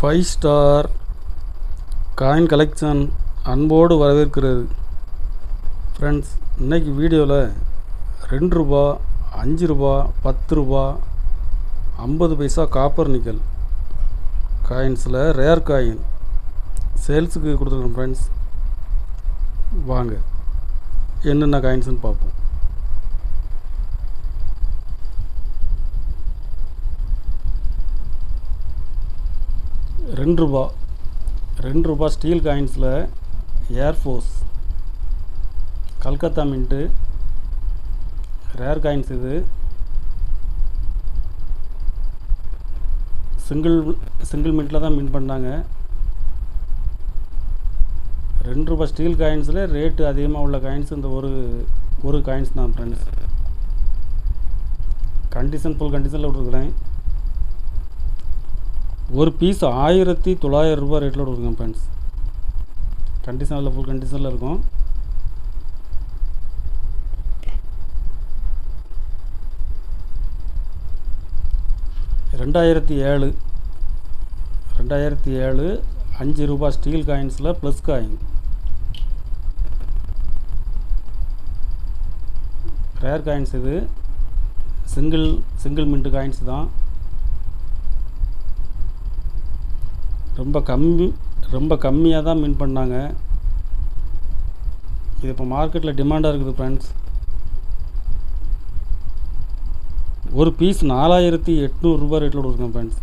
5 star coin collection அன்போடு வரவேற்கிறது. Friends, இன்றைக்கி வீடியோவில் 2 ரூபா, 5 ரூபா, 10 ரூபா, 50 பைசா காப்பர் நிக்கல் காயின்ஸில் ரேர் காயின் சேல்ஸுக்கு கொடுத்துருக்கோம். ஃப்ரெண்ட்ஸ், வாங்க என்னென்ன காயின்ஸ்னு பார்ப்போம். ரெண்டு ரூபா ஸ்டீல் காயின்ஸில் air force Calcutta mint rare coins. இது சிங்கிள் மின்ட்டில் தான் மின் பண்ணாங்க. 2 ரூபா ஸ்டீல் காயின்ஸில் ரேட்டு அதிகமாக உள்ள காயின்ஸ் இந்த ஒரு காயின்ஸ் தான். ஃப்ரெண்ட்ஸ், ஃபுல் கண்டிஷனில் விட்ருக்குறேன். ஒரு பீஸ் 1900 ரூபா ரேட்டில் கொடுக்குங்க. ஃப்ரெண்ட்ஸ், கண்டிஷனில் ஃபுல் கண்டிஷனில் இருக்கும். ரெண்டாயிரத்தி ஏழு 5 ரூபா ஸ்டீல் காயின்ஸில் ப்ளஸ் காயின் ரேர் காயின்ஸ். இது சிங்கிள் மின்ட்டு காயின்ஸ் தான். ரொம்ப கம்மியாக தான் மின் பண்ணாங்க. இது இப்போ மார்க்கெட்டில் டிமாண்டாக இருக்குது. ஃப்ரெண்ட்ஸ், ஒரு பீஸ் 4800 ரூபா ரேட்டில் கொடுக்குறேன். Friends,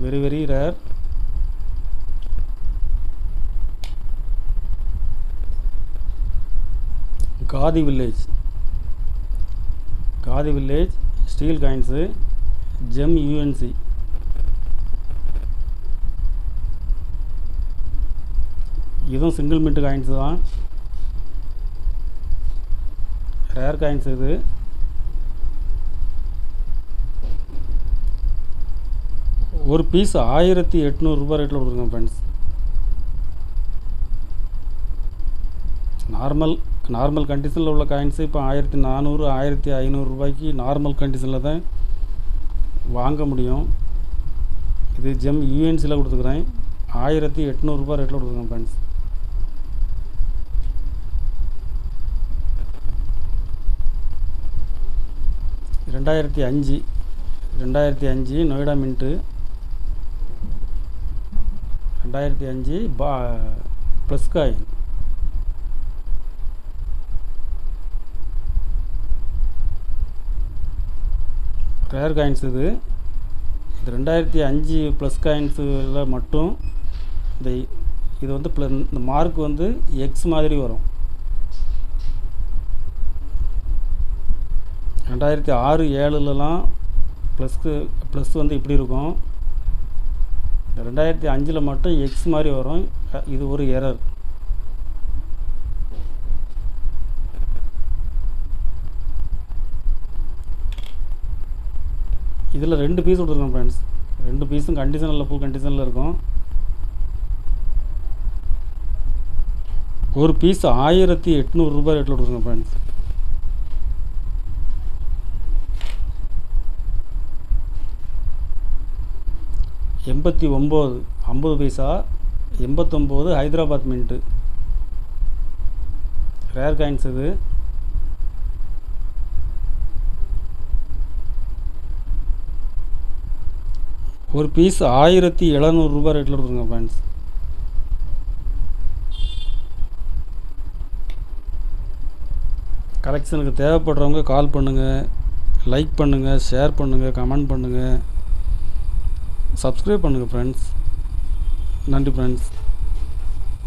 very rare. Khadi village steel coins GeM UNC. இதுவும் சிங்கிள் மின்ட் காயின்ஸ் தான். Rare coins. இது ஒரு பீஸ் 1800 ரூபா ரேட்டில் கொடுத்துருக்கோம். ஃப்ரெண்ட்ஸ், நார்மல் கண்டிஷனில் உள்ள காயின்ஸு இப்போ 1400 1500 ரூபாய்க்கு நார்மல் கண்டிஷனில் தான் வாங்க முடியும். இது ஜெம் யூஎன்சியில் கொடுத்துக்கிறேன். 1800 ரூபா ரேட்டில் கொடுத்துருக்கேன். ஃப்ரெண்ட்ஸ், ரெண்டாயிரத்தி அஞ்சு Noida mint 2005 plus coin. Rare coins. இது 2005 ப்ளஸ் காயின்ஸில் மட்டும் இது வந்து இந்த மார்க் வந்து எக்ஸ் மாதிரி வரும். 2006 7லலாம் ப்ளஸ் வந்து இப்படி இருக்கும். 2005 மட்டும் எக்ஸ் மாதிரி வரும். இது ஒரு எரர். இதில் 2 பீஸ் கொடுத்துருக்கோம். ஃப்ரெண்ட்ஸ், 2 பீஸும் கண்டிஷனில் ஃபுல் கண்டிஷனில் இருக்கும். ஒரு பீஸ் 1800 ரூபா ரேட்டில் கொடுத்துருக்கோம். ஃப்ரெண்ட்ஸ், $89 50 பைசா 89 ஹைதராபாத் மின்ட்டு ரேர் காயின்ஸ். இது ஒரு பீஸ் 1700 ரூபா ரேட்டில் கொடுத்துருங்க. ஃப்ரெண்ட்ஸ், கலெக்ஷனுக்கு தேவைப்படுறவங்க கால் பண்ணுங்கள், லைக் பண்ணுங்கள், ஷேர் பண்ணுங்கள், கமெண்ட் பண்ணுங்கள், சப்ஸ்கிரைப் பண்ணுங்கள். ஃப்ரெண்ட்ஸ், நன்றி. ஃப்ரெண்ட்ஸ்.